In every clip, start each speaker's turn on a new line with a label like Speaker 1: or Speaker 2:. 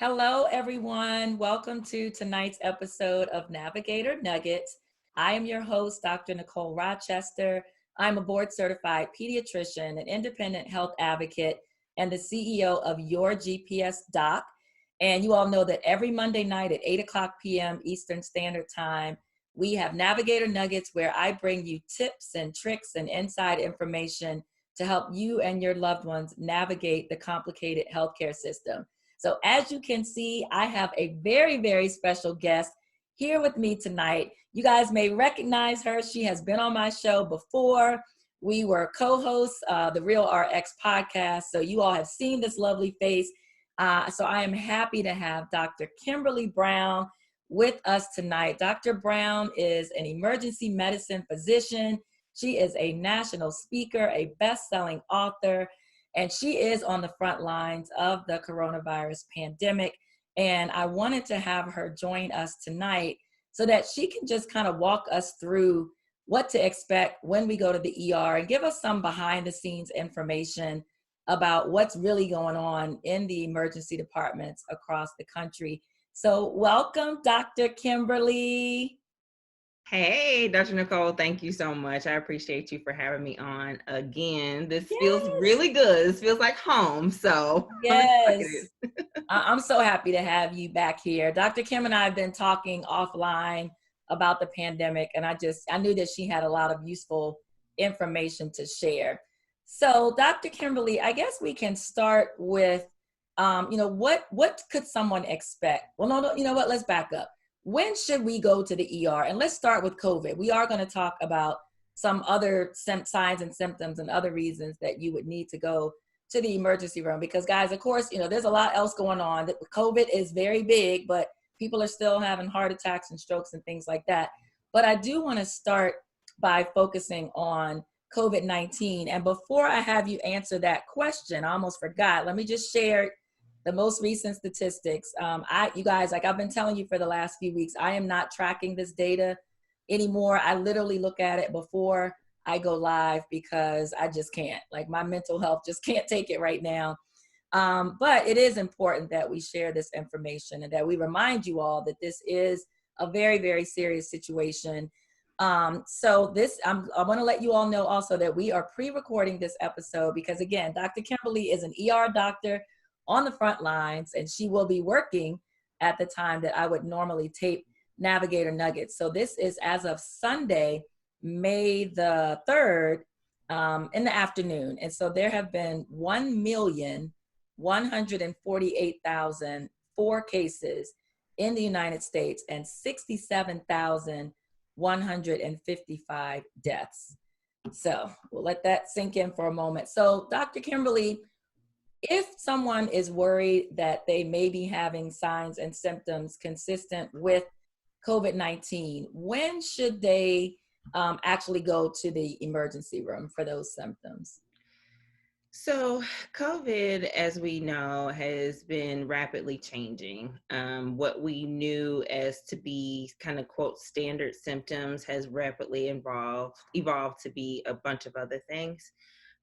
Speaker 1: Hello, everyone. Welcome to tonight's episode of Navigator Nuggets. I am your host, Dr. Nicole Rochester. I'm a board certified pediatrician, an independent health advocate, and the CEO of Your GPS Doc. And you all know that every Monday night at 8 o'clock p.m. Eastern Standard Time, we have Navigator Nuggets where I bring you tips and tricks and inside information to help you and your loved ones navigate the complicated healthcare system. So as you can see, I have a very, very special guest here with me tonight. You guys may recognize her. She has been on my show before. We were co-hosts, the Real RX podcast. So you all have seen this lovely face. So I am happy to have Dr. Kimberly Brown with us tonight. Dr. Brown is an emergency medicine physician. She is a national speaker, a best-selling author, and she is on the front lines of the coronavirus pandemic. And I wanted to have her join us tonight so that she can just kind of walk us through what to expect when we go to the ER and give us some behind the scenes information about what's really going on in the emergency departments across the country. So welcome, Dr. Kimberly.
Speaker 2: Hey, Dr. Nicole, thank you so much. I appreciate you for having me on again. This feels
Speaker 1: Yes.
Speaker 2: really good. This feels like home, so I'm
Speaker 1: Yes.
Speaker 2: excited.
Speaker 1: I'm so happy to have you back here. Dr. Kim and I have been talking offline about the pandemic, and I knew that she had a lot of useful information to share. So, Dr. Kimberly, I guess we can start with, what could someone expect? Well, no, you know what? Let's back up. When should we go to the ER? And let's start with COVID. We are going to talk about some other signs and symptoms and other reasons that you would need to go to the emergency room because, guys, of course, there's a lot else going on. COVID is very big, but people are still having heart attacks and strokes and things like that. But I do want to start by focusing on COVID-19. And before I have you answer that question, I almost forgot. Let me just share the most recent statistics. You guys, like I've been telling you for the last few weeks, I am not tracking this data anymore. I literally look at it before I go live because I just can't. Like my mental health just can't take it right now. But it is important that we share this information and that we remind you all that this is a very, very serious situation. I want to let you all know also that we are pre-recording this episode because, again, Dr. Kimberly is an ER doctor on the front lines, and she will be working at the time that I would normally tape Navigator Nuggets. So this is as of Sunday, May the 3rd, in the afternoon. And so there have been 1,148,004 cases in the United States and 67,155 deaths. So we'll let that sink in for a moment. So Dr. Kimberly, if someone is worried that they may be having signs and symptoms consistent with COVID-19, when should they actually go to the emergency room for those symptoms?
Speaker 2: So, COVID, as we know, has been rapidly changing. What we knew as to be kind of quote standard symptoms has rapidly evolved to be a bunch of other things.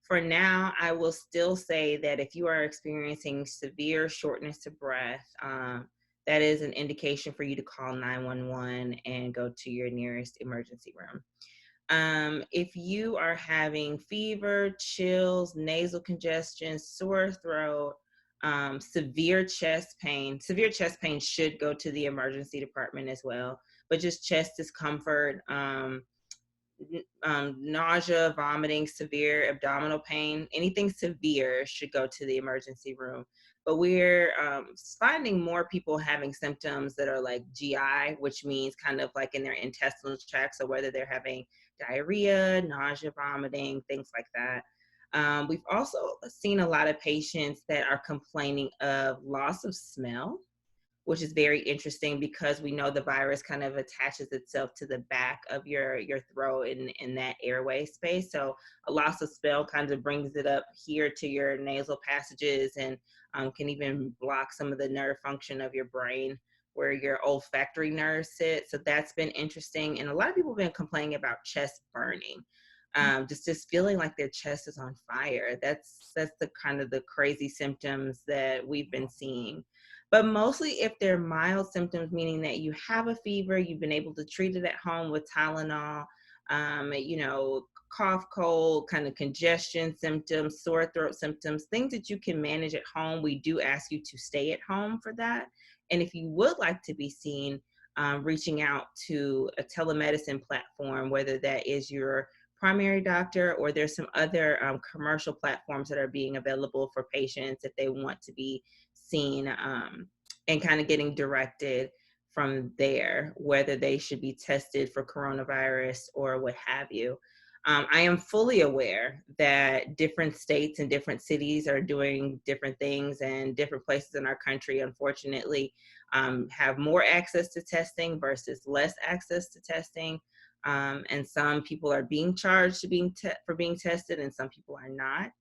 Speaker 2: For now, I will still say that if you are experiencing severe shortness of breath, that is an indication for you to call 911 and go to your nearest emergency room. If you are having fever, chills, nasal congestion, sore throat, severe chest pain should go to the emergency department as well. But just chest discomfort, nausea, vomiting, severe abdominal pain, anything severe should go to the emergency room. But we're finding more people having symptoms that are like GI, which means kind of like in their intestinal tract. So whether they're having diarrhea, nausea, vomiting, things like that. We've also seen a lot of patients that are complaining of loss of smell, which is very interesting because we know the virus kind of attaches itself to the back of your throat in that airway space. So a loss of smell kind of brings it up here to your nasal passages and can even block some of the nerve function of your brain where your olfactory nerves sit. So that's been interesting. And a lot of people have been complaining about chest burning. Just feeling like their chest is on fire. That's the kind of the crazy symptoms that we've been seeing. But mostly if they're mild symptoms, meaning that you have a fever, you've been able to treat it at home with Tylenol, you know, cough, cold, kind of congestion symptoms, sore throat symptoms, things that you can manage at home. We do ask you to stay at home for that. And if you would like to be seen, reaching out to a telemedicine platform, whether that is your primary doctor or there's some other commercial platforms that are being available for patients if they want to be seen, and kind of getting directed from there, whether they should be tested for coronavirus or what have you. I am fully aware that different states and different cities are doing different things, and different places in our country, unfortunately, have more access to testing versus less access to testing. And some people are being charged for being tested, and some people are not.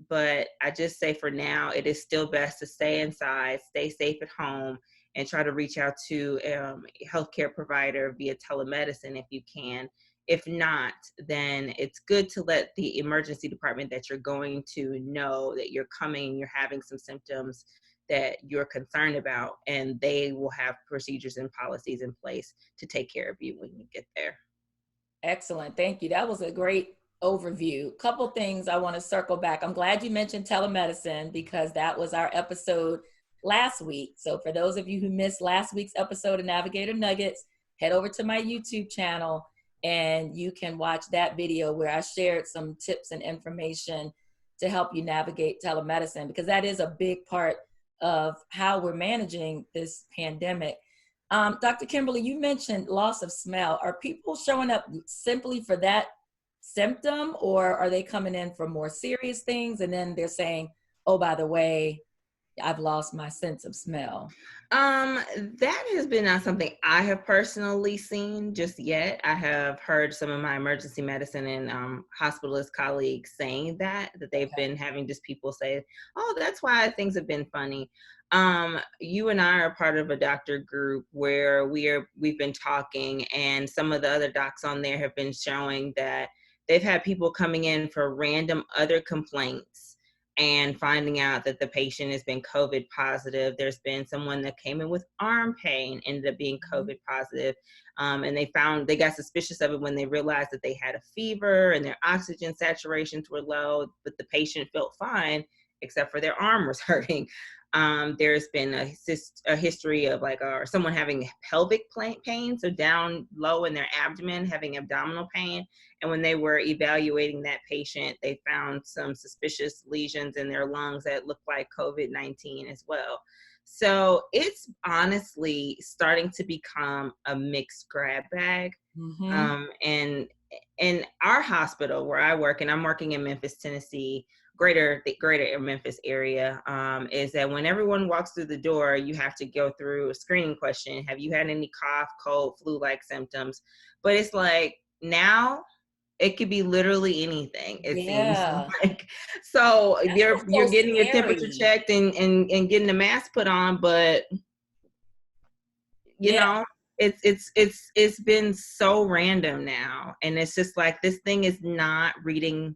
Speaker 2: But I just say for now, it is still best to stay inside, stay safe at home, and try to reach out to a healthcare provider via telemedicine if you can. If not, then it's good to let the emergency department that you're going to know that you're coming, you're having some symptoms that you're concerned about, and they will have procedures and policies in place to take care of you when you get there.
Speaker 1: Excellent. Thank you. That was a great overview. Couple things I want to circle back. I'm glad you mentioned telemedicine because that was our episode last week. So for those of you who missed last week's episode of Navigator Nuggets, head over to my YouTube channel and you can watch that video where I shared some tips and information to help you navigate telemedicine, because that is a big part of how we're managing this pandemic. Dr. Kimberly, you mentioned loss of smell. Are people showing up simply for that symptom, or are they coming in for more serious things and then they're saying, oh, by the way, I've lost my sense of smell?
Speaker 2: That has been not something I have personally seen just yet. I have heard some of my emergency medicine and hospitalist colleagues saying that they've been having just people say, oh, that's why things have been funny. You and I are part of a doctor group where we've been talking, and some of the other docs on there have been showing that they've had people coming in for random other complaints and finding out that the patient has been COVID positive. There's been someone that came in with arm pain, ended up being COVID positive. And they got suspicious of it when they realized that they had a fever and their oxygen saturations were low, but the patient felt fine, except for their arm was hurting. There's been a history of someone having pelvic pain, so down low in their abdomen, having abdominal pain. And when they were evaluating that patient, they found some suspicious lesions in their lungs that looked like COVID-19 as well. So it's honestly starting to become a mixed grab bag. And in our hospital where I work, and I'm working in Memphis, Tennessee, greater Memphis area, is that when everyone walks through the door, you have to go through a screening question. Have you had any cough, cold, flu-like symptoms? But it's like now it could be literally anything, it seems like. So you're getting your temperature checked and getting a mask put on, but you know, it's been so random now. And it's just like, this thing is not reading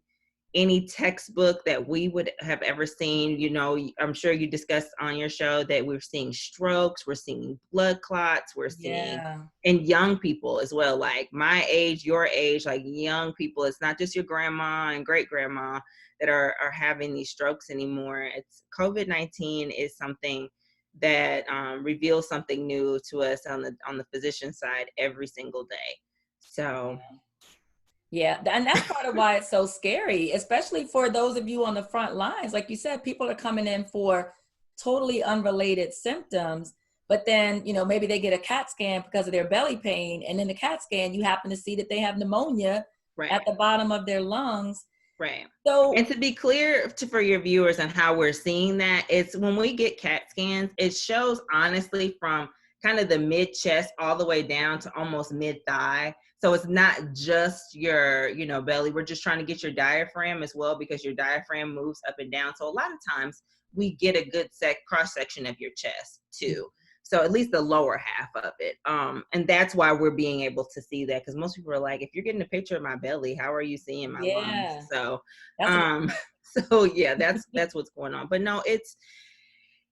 Speaker 2: any textbook that we would have ever seen. You know, I'm sure you discussed on your show that we're seeing strokes, we're seeing blood clots, we're seeing, and young people as well, like my age, your age, like young people. It's not just your grandma and great grandma that are having these strokes anymore. It's COVID-19 is something that reveals something new to us on the physician side every single day. So
Speaker 1: yeah, and that's part of why it's so scary, especially for those of you on the front lines. Like you said, people are coming in for totally unrelated symptoms, but then, you know, maybe they get a CAT scan because of their belly pain. And in the CAT scan, you happen to see that they have pneumonia at the bottom of their lungs.
Speaker 2: Right.
Speaker 1: So,
Speaker 2: and to be clear for your viewers on how we're seeing that, it's when we get CAT scans, it shows honestly from kind of the mid chest all the way down to almost mid thigh. So it's not just your, you know, belly. We're just trying to get your diaphragm as well, because your diaphragm moves up and down. So a lot of times we get a good cross section of your chest too. So at least the lower half of it. And that's why we're being able to see that, because most people are like, if you're getting a picture of my belly, how are you seeing my lungs? So, so yeah, that's what's going on. But no,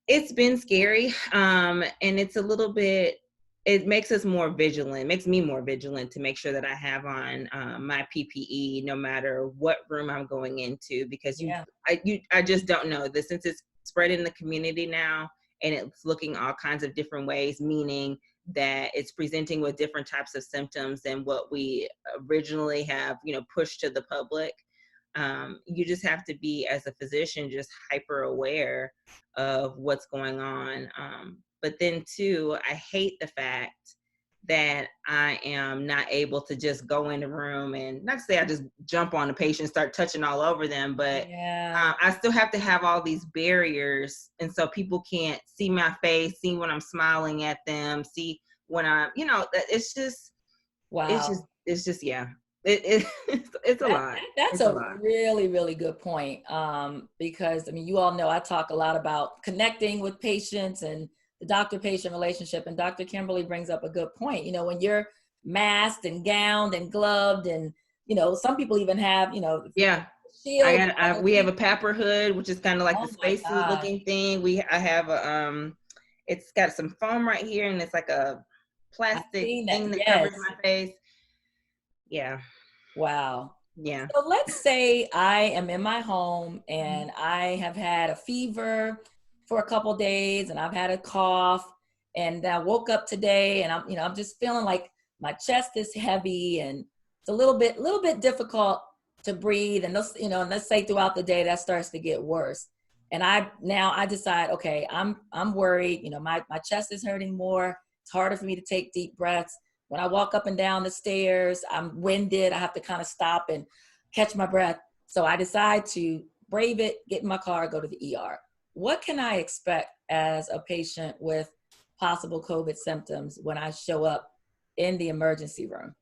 Speaker 2: It's been scary. And it's a little bit, it makes us more vigilant, makes me more vigilant to make sure that I have on my PPE no matter what room I'm going into, because
Speaker 1: Yeah.
Speaker 2: I just don't know this, since it's spread in the community now and it's looking all kinds of different ways, meaning that it's presenting with different types of symptoms than what we originally have, pushed to the public. You just have to be, as a physician, just hyper aware of what's going on. But then too, I hate the fact that I am not able to just go in the room, and not to say I just jump on the patient, start touching all over them, but
Speaker 1: Yeah.
Speaker 2: I still have to have all these barriers. And so people can't see my face, see when I'm smiling at them, see when
Speaker 1: Wow.
Speaker 2: it's just, yeah, it's a lot.
Speaker 1: That's
Speaker 2: It's a
Speaker 1: a
Speaker 2: lot.
Speaker 1: really, really good point. Because I mean, you all know I talk a lot about connecting with patients and the doctor-patient relationship, and Dr. Kimberly brings up a good point. When you're masked and gowned and gloved, and some people even have
Speaker 2: Yeah.
Speaker 1: shield.
Speaker 2: We have a Papper hood, which is kind of like the
Speaker 1: Oh my
Speaker 2: spacesuit
Speaker 1: gosh,
Speaker 2: looking thing. I have it's got some foam right here, and it's like a
Speaker 1: I've
Speaker 2: plastic
Speaker 1: seen that.
Speaker 2: thing that covers
Speaker 1: Yes.
Speaker 2: my face. Yeah.
Speaker 1: Wow.
Speaker 2: Yeah.
Speaker 1: So let's say I am in my home and I have had a fever for a couple days and I've had a cough, and I woke up today and I'm just feeling like my chest is heavy and it's a little bit difficult to breathe, and and let's say throughout the day that starts to get worse. And I decide, okay, I'm worried, my chest is hurting more. It's harder for me to take deep breaths. When I walk up and down the stairs, I'm winded. I have to kind of stop and catch my breath. So I decide to brave it, get in my car, go to the ER. What can I expect as a patient with possible COVID symptoms when I show up in the emergency room?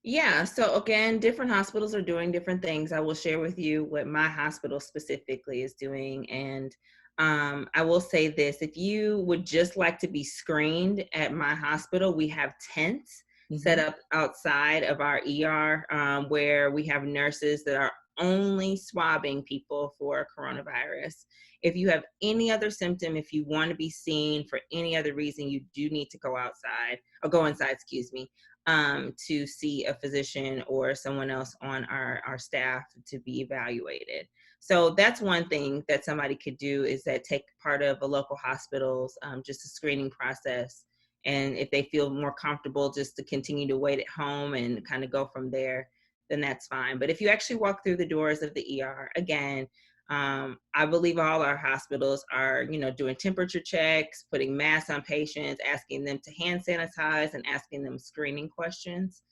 Speaker 2: Yeah. So again, different hospitals are doing different things. I will share with you what my hospital specifically is doing. And I will say this: if you would just like to be screened at my hospital, we have tents set
Speaker 1: Mm-hmm.
Speaker 2: up outside of our ER, where we have nurses that are only swabbing people for coronavirus. If you have any other symptom, if you want to be seen for any other reason, you do need to go outside, or go inside, excuse me, to see a physician or someone else on our staff to be evaluated. So that's one thing that somebody could do, is that take part of a local hospital's just a screening process. And if they feel more comfortable just to continue to wait at home and kind of go from there, then that's fine. But if you actually walk through the doors of the ER, again, I believe all our hospitals are, doing temperature checks, putting masks on patients, asking them to hand sanitize, and asking them screening questions.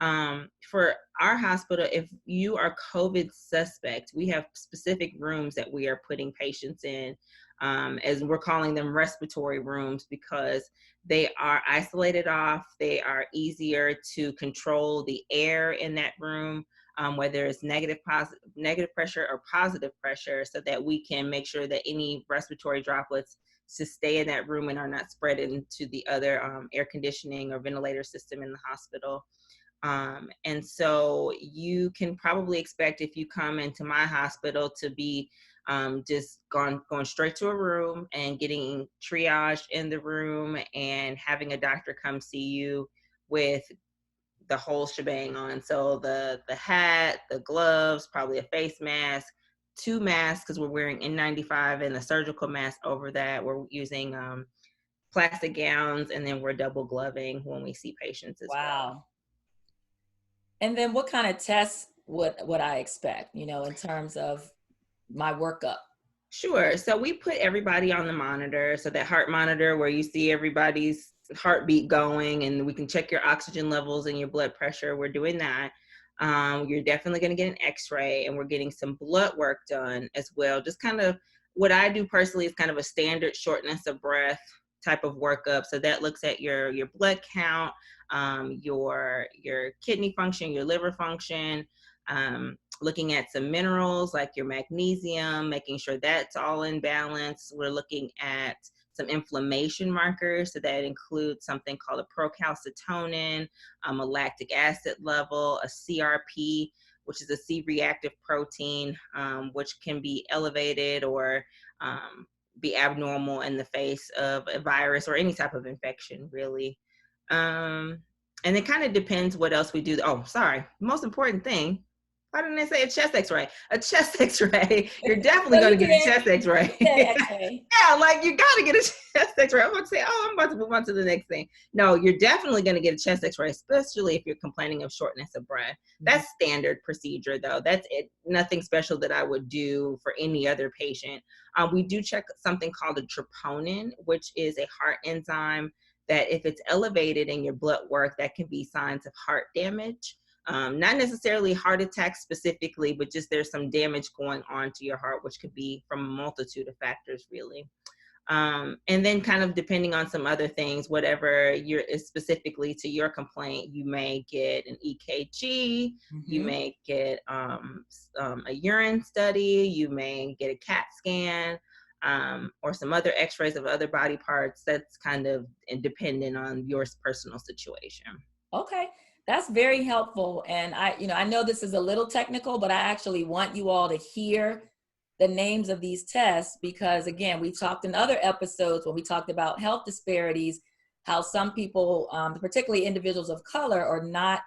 Speaker 2: For our hospital, if you are COVID suspect, we have specific rooms that we are putting patients in, as we're calling them respiratory rooms, because they are isolated off. They are easier to control the air in that room, whether it's negative pressure or positive pressure, so that we can make sure that any respiratory droplets to stay in that room and are not spread into the other air conditioning or ventilator system in the hospital. And so you can probably expect, if you come into my hospital, to be just going straight to a room and getting triaged in the room, and having a doctor come see you with the whole shebang on. So the hat, the gloves, probably a face mask, two masks, because we're wearing N95, and a surgical mask over that. We're using plastic gowns, and then we're double gloving when we see patients as well.
Speaker 1: Wow. And then what kind of tests would I expect, in terms of my workup?
Speaker 2: Sure. So we put everybody on the monitor. So that heart monitor where you see everybody's heartbeat going, and we can check your oxygen levels and your blood pressure. We're doing that. You're definitely going to get an x-ray, and we're getting some blood work done as well. Just kind of what I do personally is kind of a standard shortness of breath type of workup. So that looks at your blood count, your kidney function, your liver function, looking at some minerals like your magnesium, making sure that's all in balance. We're looking at some inflammation markers. So that includes something called a procalcitonin, a lactic acid level, a CRP, which is a C-reactive protein, which can be elevated or be abnormal in the face of a virus or any type of infection, really. And it kind of depends what else we do. Oh, sorry. Most important thing. Why didn't I say a chest x-ray? A chest x-ray. You're definitely
Speaker 1: No,
Speaker 2: going
Speaker 1: you
Speaker 2: to get a
Speaker 1: did.
Speaker 2: chest x-ray.
Speaker 1: You said X-ray.
Speaker 2: Yeah, like you got to get a chest x-ray. I'm about to say, oh, I'm about to move on to the next thing. No, you're definitely going to get a chest x-ray, especially if you're complaining of shortness of breath. That's standard procedure, though. That's it. Nothing special that I would do for any other patient. We do check something called a troponin, which is a heart enzyme that if it's elevated in your blood work, that can be signs of heart damage. Not necessarily heart attack specifically, but just there's some damage going on to your heart, which could be from a multitude of factors, really. And then kind of depending on some other things, whatever is specifically to your complaint, you may get an EKG, you may get a urine study, you may get a CAT scan, or some other x-rays of other body parts. That's kind of dependent on your personal situation.
Speaker 1: Okay. That's very helpful. And I know this is a little technical, but I actually want you all to hear the names of these tests because, again, we talked in other episodes when we talked about health disparities, how some people, particularly individuals of color, are not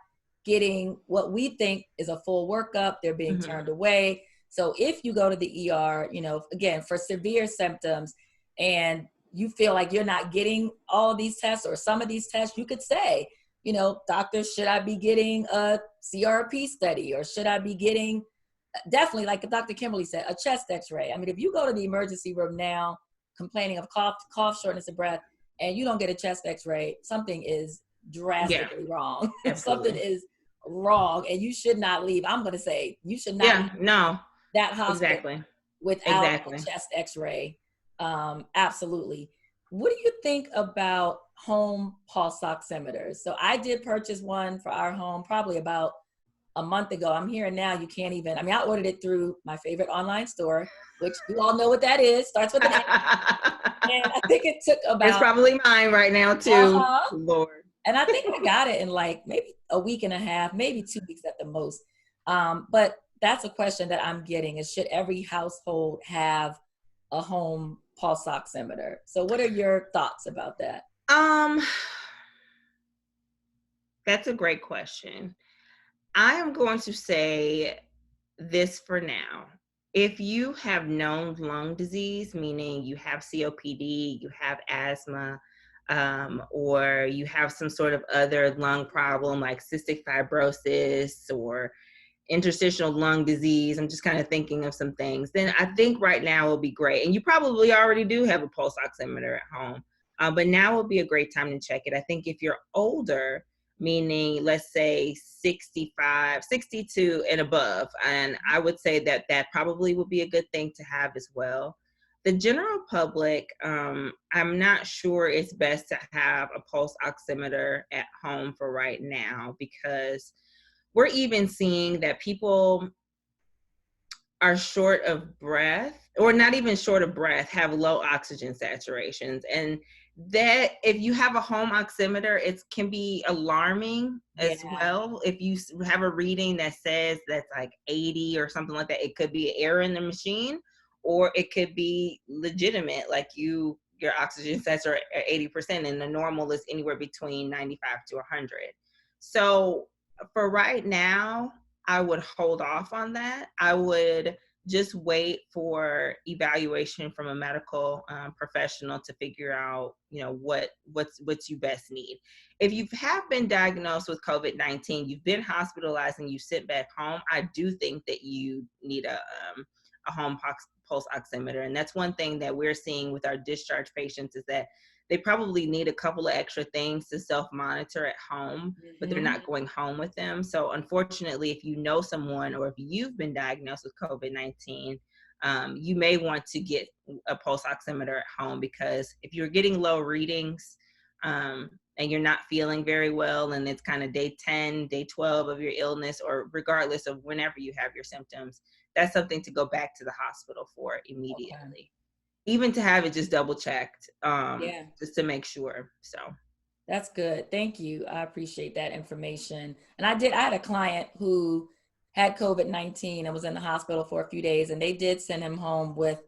Speaker 1: getting what we think is a full workup. They're being turned away. So if you go to the ER, again, for severe symptoms and you feel like you're not getting all of these tests or some of these tests, you could say, doctors, should I be getting a CRP study or should I be getting, definitely, like Dr. Kimberly said, a chest x-ray. I mean, if you go to the emergency room now complaining of cough, shortness of breath, and you don't get a chest x-ray, something is drastically wrong. Something is wrong and you should not leave. I'm going to say you should not leave that hospital without a chest x-ray. Absolutely. What do you think about home pulse oximeters? So I did purchase one for our home probably about a month ago. I'm hearing now you can't even, I ordered it through my favorite online store, which you all know what that is. Starts with an A. And I think it took about...
Speaker 2: It's probably mine right now too. Lord.
Speaker 1: And I think I got it in like maybe a week and a half, maybe 2 weeks at the most. But that's a question that I'm getting is, should every household have a home pulse oximeter? So what are your thoughts about that?
Speaker 2: That's a great question. I am going to say this for now. If you have known lung disease, meaning you have COPD, you have asthma, or you have some sort of other lung problem like cystic fibrosis or interstitial lung disease, I'm just kind of thinking of some things, then I think right now will be great. And you probably already do have a pulse oximeter at home, but now would be a great time to check it. I think if you're older, meaning let's say 65, 62 and above, and I would say that probably would be a good thing to have as well. The general public, I'm not sure it's best to have a pulse oximeter at home for right now, because we're even seeing that people are short of breath, or not even short of breath, have low oxygen saturations. And that if you have a home oximeter, it can be alarming as well. If you have a reading that says that's like 80 or something like that, it could be error in the machine, or it could be legitimate, like your oxygen sats are at 80% and the normal is anywhere between 95 to 100. So for right now, I would hold off on that. I would just wait for evaluation from a medical professional to figure out, what you best need. If you have been diagnosed with COVID-19, you've been hospitalized and you sit back home, I do think that you need a home pulse oximeter. And that's one thing that we're seeing with our discharge patients, is that they probably need a couple of extra things to self-monitor at home, but they're not going home with them. So unfortunately, if you know someone or if you've been diagnosed with COVID-19, you may want to get a pulse oximeter at home, because if you're getting low readings and you're not feeling very well, and it's kind of day 10, day 12 of your illness, or regardless of whenever you have your symptoms, that's something to go back to the hospital for immediately. Okay. Even to have it just double checked, just to make sure. So
Speaker 1: that's good. Thank you. I appreciate that information. And I had a client who had COVID-19 and was in the hospital for a few days, and they did send him home with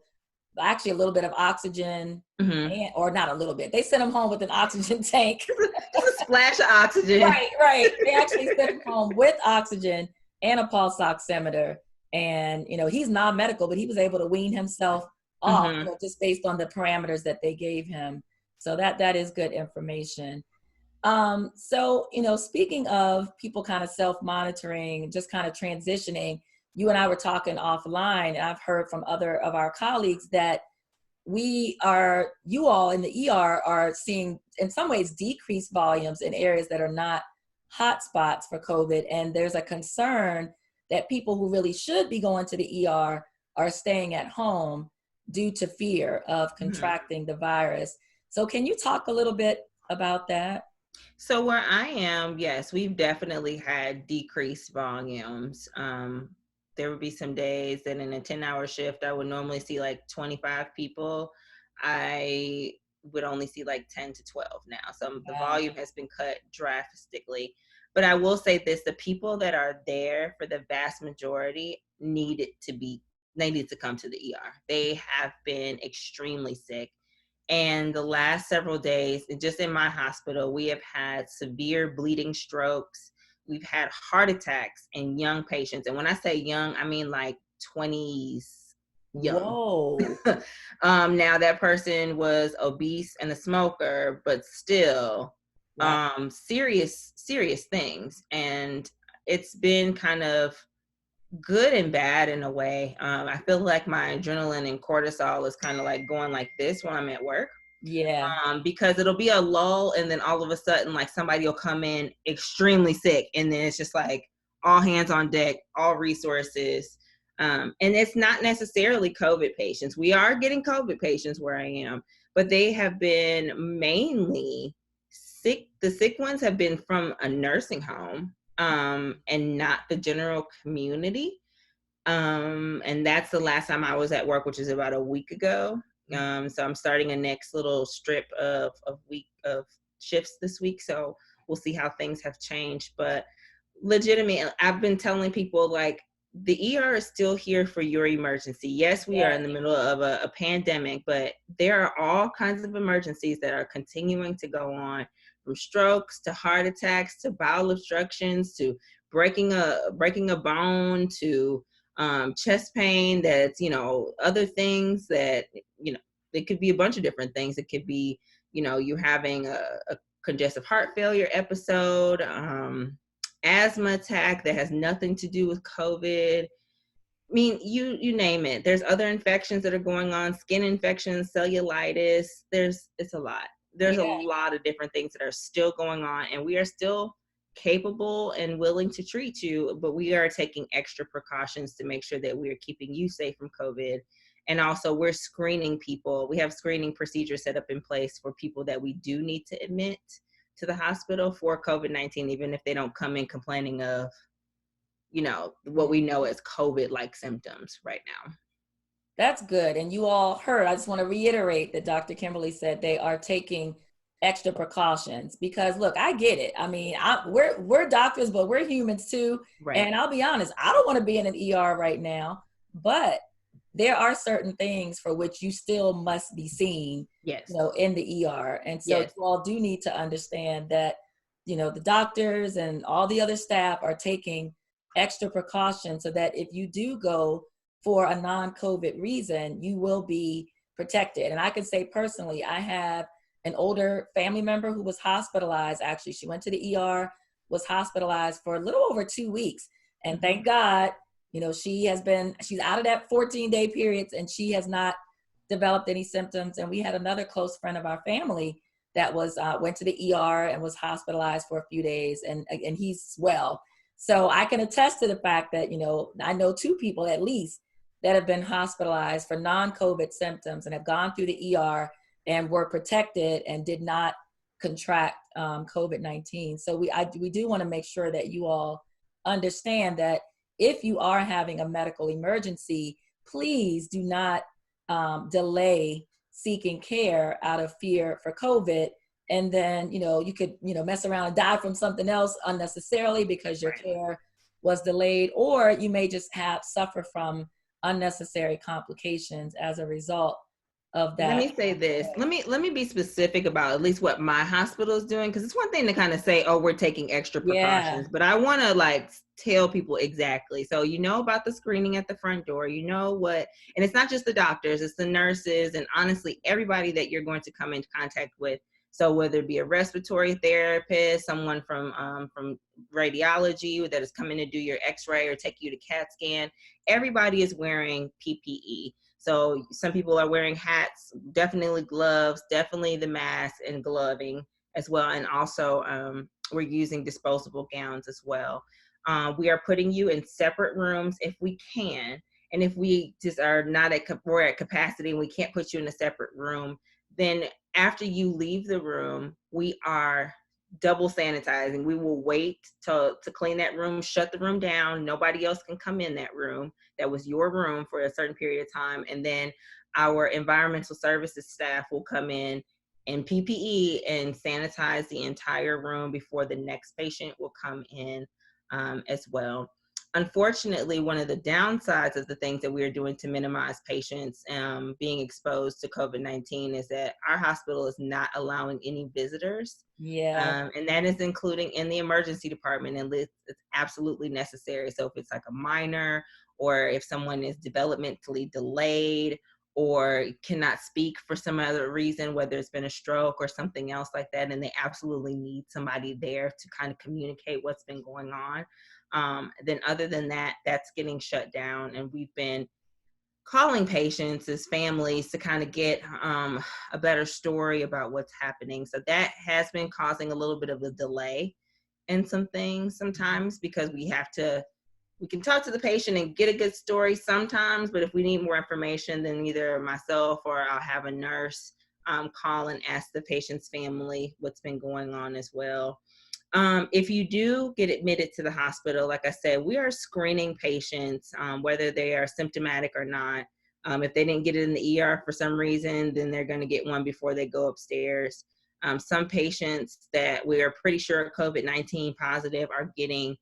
Speaker 1: actually a little bit of oxygen,
Speaker 2: Mm-hmm.
Speaker 1: or not a little bit. They sent him home with an oxygen tank.
Speaker 2: Just a splash of oxygen.
Speaker 1: Right. They actually sent him home with oxygen and a pulse oximeter. And, he's non-medical, but he was able to wean himself off,
Speaker 2: Mm-hmm.
Speaker 1: just based on the parameters that they gave him. So that is good information. So, speaking of people kind of self-monitoring, just kind of transitioning, you and I were talking offline, and I've heard from other of our colleagues that you all in the ER are seeing in some ways decreased volumes in areas that are not hot spots for COVID. And there's a concern that people who really should be going to the ER are staying at home due to fear of contracting the virus. So can you talk a little bit about that?
Speaker 2: So where I am, yes, we've definitely had decreased volumes. There would be some days that in a 10-hour shift, I would normally see like 25 people. I would only see like 10 to 12 now. So the
Speaker 1: Wow.
Speaker 2: volume has been cut drastically. But I will say this, the people that are there for the vast majority needed to come to the ER. They have been extremely sick. And the last several days, just in my hospital, we have had severe bleeding strokes. We've had heart attacks in young patients. And when I say young, I mean like 20s young.
Speaker 1: Whoa.
Speaker 2: Now that person was obese and a smoker, but still
Speaker 1: Wow.
Speaker 2: serious things. And it's been kind of good and bad in a way. I feel like my adrenaline and cortisol is kind of like going like this when I'm at work.
Speaker 1: Yeah.
Speaker 2: Because it'll be a lull, and then all of a sudden, like somebody will come in extremely sick, and then it's just like all hands on deck, all resources. And it's not necessarily COVID patients. We are getting COVID patients where I am, but they have been mainly sick. The sick ones have been from a nursing home, and not the general community. And that's the last time I was at work, which is about a week ago. So I'm starting a next little strip of week of shifts this week. So we'll see how things have changed. But legitimately, I've been telling people like the ER is still here for your emergency. Yes, we are in the middle of a pandemic, but there are all kinds of emergencies that are continuing to go on, from strokes to heart attacks to bowel obstructions to breaking a bone to chest pain. That's other things that it could be a bunch of different things. It could be you having a congestive heart failure episode, asthma attack that has nothing to do with COVID. I mean, you name it. There's other infections that are going on, skin infections, cellulitis. It's a lot. There's a lot of different things that are still going on, and we are still capable and willing to treat you, but we are taking extra precautions to make sure that we are keeping you safe from COVID. And also we're screening people. We have screening procedures set up in place for people that we do need to admit to the hospital for COVID-19, even if they don't come in complaining of, what we know as COVID-like symptoms right now.
Speaker 1: That's good. And you all heard, I just want to reiterate that Dr. Kimberly said they are taking extra precautions, because look, I get it. I mean, we're doctors, but we're humans too.
Speaker 2: Right.
Speaker 1: And I'll be honest, I don't want to be in an ER right now, but there are certain things for which you still must be seen,
Speaker 2: Yes.
Speaker 1: In the ER. And so you all do need to understand that, the doctors and all the other staff are taking extra precautions so that if you do go for a non-COVID reason, you will be protected. And I can say personally, I have an older family member who was hospitalized. Actually, she went to the ER, was hospitalized for a little over 2 weeks. And thank God, she's out of that 14-day period, and she has not developed any symptoms. And we had another close friend of our family that went to the ER and was hospitalized for a few days, and he's well. So I can attest to the fact that, I know 2 people at least that have been hospitalized for non-COVID symptoms and have gone through the ER and were protected and did not contract COVID-19. So we do want to make sure that you all understand that if you are having a medical emergency, please do not delay seeking care out of fear for COVID. And then, you could, mess around and die from something else unnecessarily because your care was delayed, or you may just suffer from unnecessary complications as a result of
Speaker 2: Let
Speaker 1: that.
Speaker 2: me say this. Let me be specific about at least what my hospital is doing, because it's one thing to kind of say, oh, we're taking extra
Speaker 1: Yeah.
Speaker 2: precautions, but I want to like tell people exactly. So you know about the screening at the front door, you know what, and it's not just the doctors, it's the nurses, and honestly everybody that you're going to come into contact with. So whether it be a respiratory therapist, someone from radiology that is coming to do your X-ray or take you to CAT scan, everybody is wearing PPE. So some people are wearing hats, definitely gloves, definitely the mask and gloving as well. And also we're using disposable gowns as well. We are putting you in separate rooms if we can. And if we just are not we're at capacity and we can't put you in a separate room, then after you leave the room, we are double sanitizing. We will wait to clean that room, shut the room down. Nobody else can come in that room. That was your room for a certain period of time. And then our environmental services staff will come in PPE and sanitize the entire room before the next patient will come in as well. Unfortunately, one of the downsides of the things that we're doing to minimize patients being exposed to COVID-19 is that our hospital is not allowing any visitors.
Speaker 1: Yeah.
Speaker 2: And that is including in the emergency department, and it's absolutely necessary. So if it's like a minor, or if someone is developmentally delayed or cannot speak for some other reason, whether it's been a stroke or something else like that, and they absolutely need somebody there to kind of communicate what's been going on, then other than that, that's getting shut down. And we've been calling patients as families to kind of get a better story about what's happening. So that has been causing a little bit of a delay in some things sometimes, because we can talk to the patient and get a good story sometimes, but if we need more information, then either myself or I'll have a nurse call and ask the patient's family what's been going on as well. If you do get admitted to the hospital, like I said, we are screening patients, whether they are symptomatic or not. If they didn't get it in the ER for some reason, then they're going to get one before they go upstairs. Some patients that we are pretty sure are COVID-19 positive are getting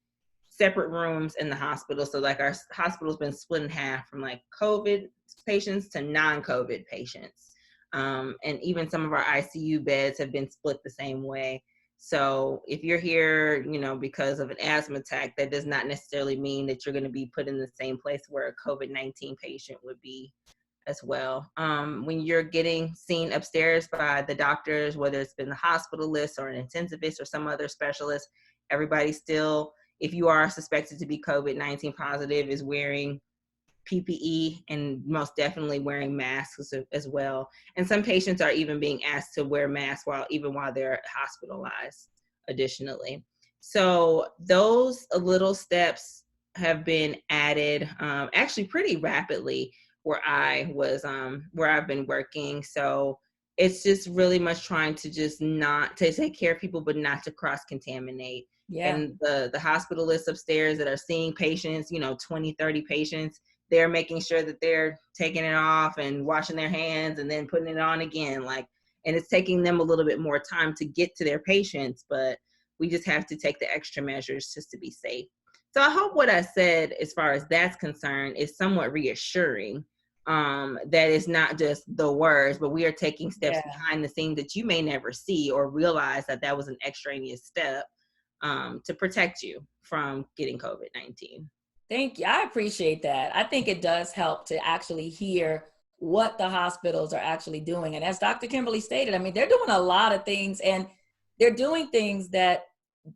Speaker 2: separate rooms in the hospital. So like our hospital's been split in half from like COVID patients to non-COVID patients. And even some of our ICU beds have been split the same way. So if you're here, because of an asthma attack, that does not necessarily mean that you're going to be put in the same place where a COVID-19 patient would be as well. When you're getting seen upstairs by the doctors, whether it's been the hospitalist or an intensivist or some other specialist, everybody still, if you are suspected to be COVID-19 positive, is wearing PPE and most definitely wearing masks as well. And some patients are even being asked to wear masks while they're hospitalized additionally. So those little steps have been added actually pretty rapidly where I've been working. So it's just really much trying to just not to take care of people, but not to cross contaminate.
Speaker 1: Yeah.
Speaker 2: And the hospitalists upstairs that are seeing patients, 20, 30 patients, they're making sure that they're taking it off and washing their hands and then putting it on again. And it's taking them a little bit more time to get to their patients, but we just have to take the extra measures just to be safe. So I hope what I said, as far as that's concerned, is somewhat reassuring, that it's not just the words, but we are taking steps behind the scenes that you may never see or realize that was an extraneous step to protect you from getting COVID-19.
Speaker 1: Thank you. I appreciate that. I think it does help to actually hear what the hospitals are actually doing. And as Dr. Kimberly stated, I mean, they're doing a lot of things, and they're doing things that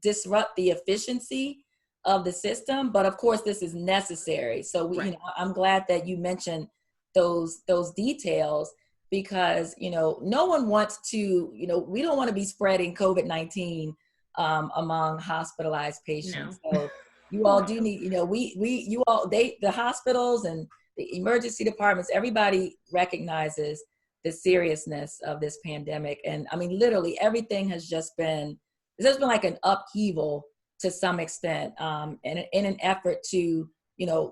Speaker 1: disrupt the efficiency of the system. But of course, this is necessary. So
Speaker 2: Right.
Speaker 1: I'm glad that you mentioned those details, because, no one wants to, we don't want to be spreading COVID-19 among hospitalized patients.
Speaker 2: No.
Speaker 1: So you all do need, the hospitals and the emergency departments, everybody recognizes the seriousness of this pandemic. And I mean, literally everything has just been, there's been like an upheaval to some extent, in an effort to,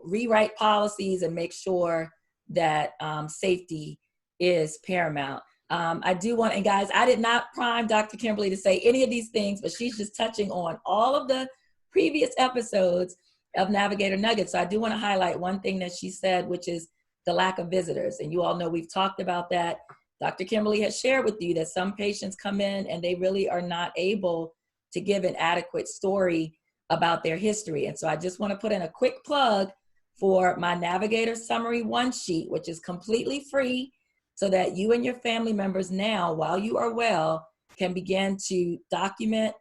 Speaker 1: rewrite policies and make sure that safety is paramount. I do want, and guys, I did not prime Dr. Kimberly to say any of these things, but she's just touching on all of the previous episodes of Navigator Nuggets. So I do want to highlight one thing that she said, which is the lack of visitors. And you all know we've talked about that. Dr. Kimberly has shared with you that some patients come in and they really are not able to give an adequate story about their history. And so I just want to put in a quick plug for my Navigator Summary One Sheet, which is completely free, so that you and your family members now, while you are well, can begin to document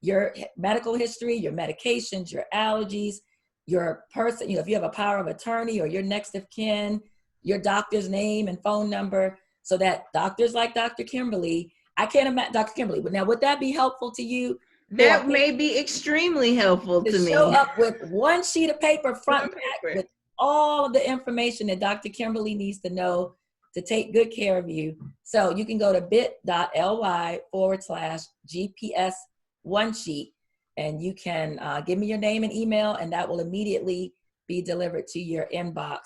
Speaker 1: your medical history, your medications, your allergies, your person, if you have a power of attorney or your next of kin, your doctor's name and phone number, so that doctors like Dr. Kimberly, I can't imagine Dr. Kimberly, but now would that be helpful to you?
Speaker 2: That may be extremely helpful to me.
Speaker 1: Show up with one sheet of paper, front back, with all of the information that Dr. Kimberly needs to know to take good care of you. So you can go to bit.ly/GPS one sheet, and you can give me your name and email, and that will immediately be delivered to your inbox.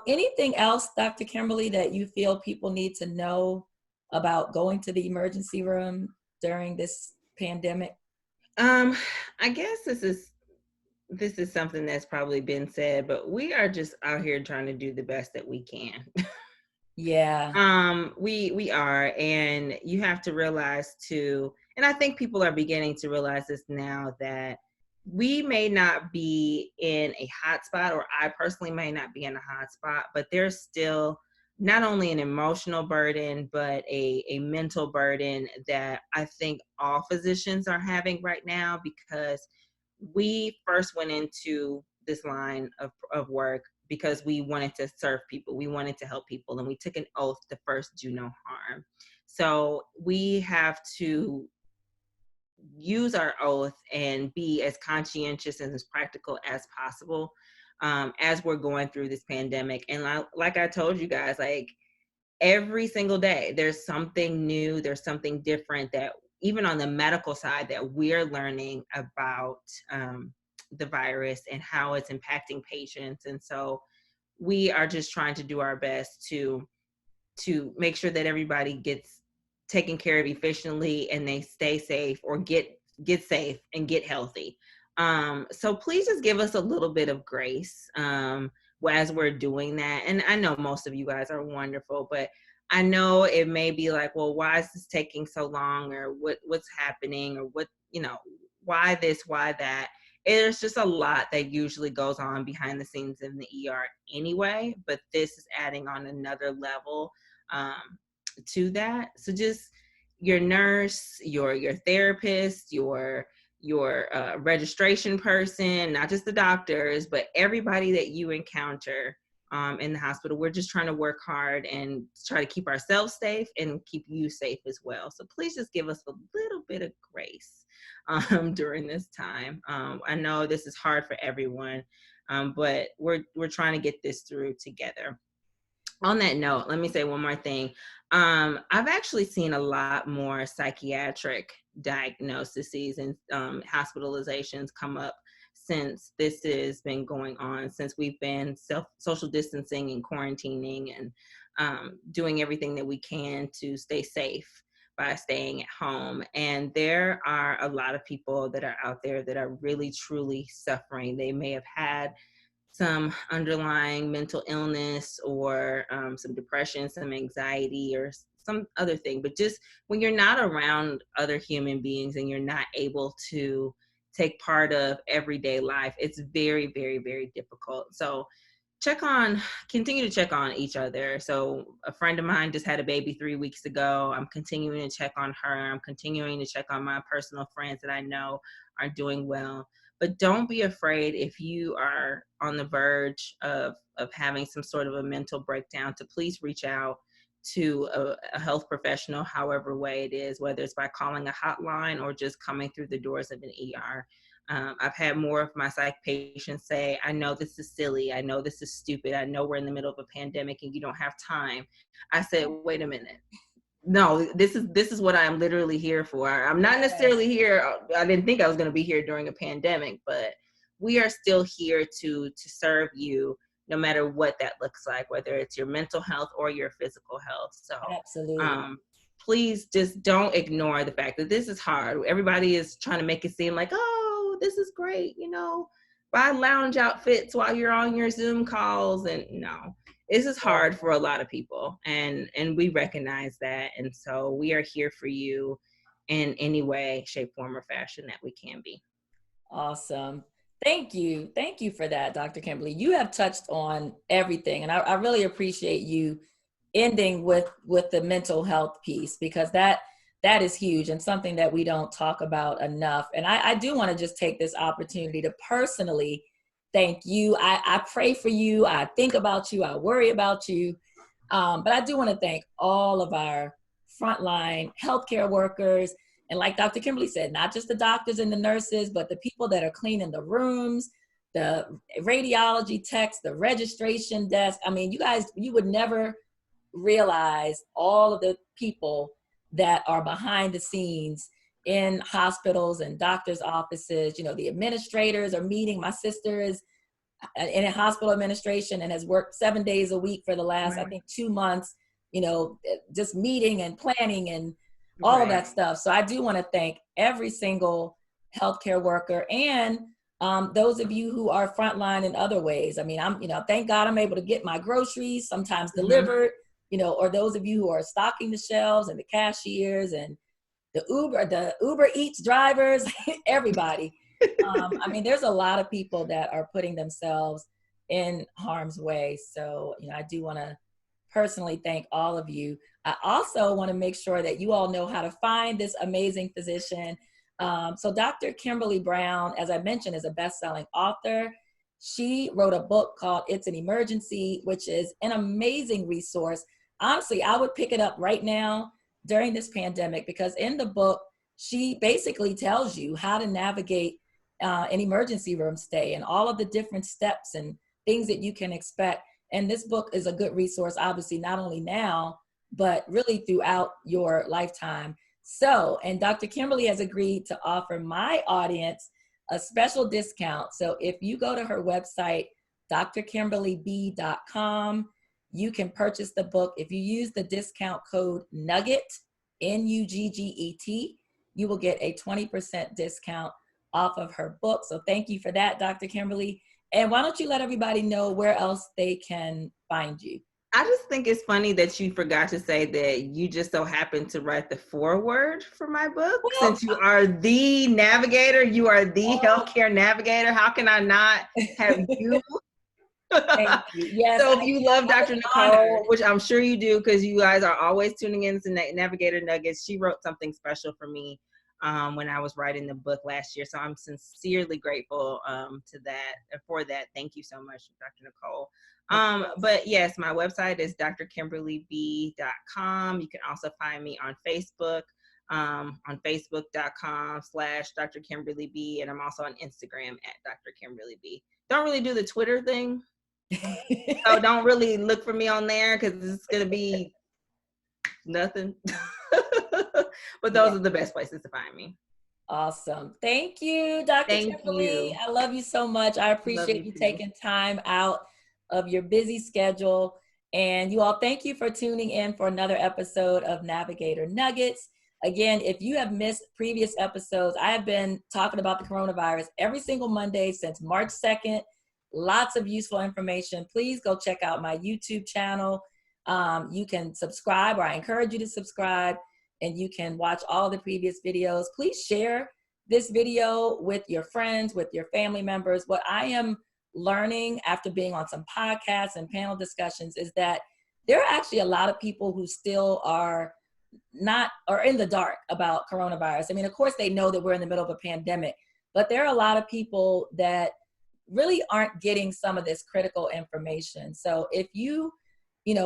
Speaker 1: Anything else, Dr. Kimberly, that you feel people need to know about going to the emergency room during this pandemic?
Speaker 2: I guess this is something that's probably been said, but we are just out here trying to do the best that we can.
Speaker 1: Yeah.
Speaker 2: We are, and you have to realize too, and I think people are beginning to realize this now, that we may not be in a hot spot, or I personally may not be in a hot spot, but there's still not only an emotional burden, but a mental burden that I think all physicians are having right now, because we first went into this line of work because we wanted to serve people. We wanted to help people, and we took an oath to first do no harm. So we have to use our oath and be as conscientious and as practical as possible as we're going through this pandemic. And like I told you guys, like every single day, there's something new, there's something different that even on the medical side that we're learning about the virus and how it's impacting patients. And so we are just trying to do our best to make sure that everybody gets taken care of efficiently and they stay safe, or get safe and get healthy. So please just give us a little bit of grace as we're doing that. And I know most of you guys are wonderful, but I know it may be like, well, why is this taking so long, or what's happening, or why this, why that. There's just a lot that usually goes on behind the scenes in the ER anyway, but this is adding on another level to that. So just your nurse, your therapist, your registration person, not just the doctors, but everybody that you encounter in the hospital. We're just trying to work hard and try to keep ourselves safe and keep you safe as well. So please just give us a little bit of grace during this time. I know this is hard for everyone, but we're trying to get this through together. On that note, let me say one more thing. I've actually seen a lot more psychiatric diagnoses and hospitalizations come up since this has been going on, since we've been social distancing and quarantining and doing everything that we can to stay safe by staying at home. And there are a lot of people that are out there that are really, truly suffering. They may have had some underlying mental illness, or some depression, some anxiety, or some other thing. But just when you're not around other human beings and you're not able to take part of everyday life, it's very, very, very difficult. So continue to check on each other. So a friend of mine just had a baby 3 weeks ago. I'm continuing to check on her. I'm continuing to check on my personal friends that I know are doing well. But don't be afraid if you are on the verge of having some sort of a mental breakdown, to please reach out to a health professional, however way it is, whether it's by calling a hotline or just coming through the doors of an ER. I've had more of my psych patients say, I know this is silly. I know this is stupid. I know we're in the middle of a pandemic and you don't have time. I said, wait a minute. No, this is what I'm literally here for. I'm not necessarily here. I didn't think I was going to be here during a pandemic, but we are still here to serve you, no matter what that looks like, whether it's your mental health or your physical health. So
Speaker 1: Absolutely.
Speaker 2: Please just don't ignore the fact that this is hard. Everybody is trying to make it seem like, oh, this is great, buy lounge outfits while you're on your Zoom calls. And no, this is hard for a lot of people, and we recognize that. And so we are here for you in any way, shape, form, or fashion that we can be.
Speaker 1: Awesome. Thank you. Thank you for that, Dr. Kimberly. You have touched on everything, and I really appreciate you ending with the mental health piece, because that is huge and something that we don't talk about enough. And I do want to just take this opportunity to personally thank you. I pray for you. I think about you. I worry about you. But I do want to thank all of our frontline healthcare workers. And like Dr. Kimberly said, not just the doctors and the nurses, but the people that are cleaning the rooms, the radiology techs, the registration desk. I mean, you guys, you would never realize all of the people that are behind the scenes in hospitals and doctors' offices. You know, the administrators are meeting. My sister is in a hospital administration and has worked 7 days a week for the last, I think, 2 months, you know, just meeting and planning and all of that stuff. So I do want to thank every single healthcare worker and those of you who are frontline in other ways. I mean, thank God I'm able to get my groceries sometimes delivered, you know, or those of you who are stocking the shelves and the cashiers and the Uber Eats drivers, everybody. I mean, there's a lot of people that are putting themselves in harm's way. So, you know, I do want to personally thank all of you. I also want to make sure that you all know how to find this amazing physician. So Dr. Kimberly Brown, as I mentioned, is a best-selling author. She wrote a book called It's an Emergency, which is an amazing resource. Honestly, I would pick it up right now during this pandemic, because in the book, she basically tells you how to navigate an emergency room stay and all of the different steps and things that you can expect. And this book is a good resource, obviously, not only now, but really throughout your lifetime. So, and Dr. Kimberly has agreed to offer my audience a special discount. So if you go to her website, drkimberlyb.com, you can purchase the book. If you use the discount code NUGGET, NUGGET, you will get a 20% discount off of her book. So thank you for that, Dr. Kimberly. And why don't you let everybody know where else they can find you?
Speaker 2: I just think it's funny that you forgot to say that you just so happened to write the foreword for my book. Well, since you are the navigator, you are the healthcare navigator. How can I not have you?
Speaker 1: Thank you. Yes,
Speaker 2: so if you love Dr. Nicole, which I'm sure you do, because you guys are always tuning in to Navigator Nuggets, she wrote something special for me when I was writing the book last year. So I'm sincerely grateful for that. Thank you so much, Dr. Nicole. But yes, my website is drkimberlyb.com. You can also find me on Facebook, on facebook.com/Dr. Kimberly B. And I'm also on Instagram at Dr. Kimberly B. Don't really do the Twitter thing. So don't really look for me on there, because it's going to be nothing. But those are the best places to find me.
Speaker 1: Awesome. Thank you, Dr. Kimberly. I love you so much. I appreciate you taking time out of your busy schedule. And you all, thank you for tuning in for another episode of Navigator Nuggets. Again, if you have missed previous episodes, I have been talking about the coronavirus every single Monday since March 2nd. Lots of useful information. Please go check out my YouTube channel. You can subscribe, or I encourage you to subscribe, and you can watch all the previous videos. Please share this video with your friends, with your family members. What I am learning after being on some podcasts and panel discussions is that there are actually a lot of people who still are in the dark about coronavirus. I mean, of course, they know that we're in the middle of a pandemic, but there are a lot of people that really aren't getting some of this critical information. So if you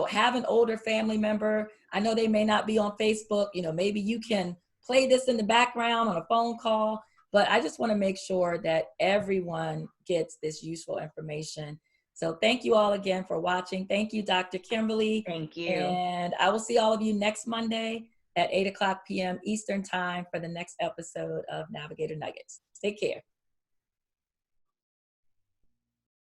Speaker 1: have an older family member, I know they may not be on Facebook, maybe you can play this in the background on a phone call, but I just want to make sure that everyone gets this useful information. So thank you all again for watching. Thank you, Dr. Kimberly.
Speaker 2: Thank you.
Speaker 1: And I will see all of you next Monday at 8:00 p.m. Eastern Time for the next episode of Navigator Nuggets. Take care.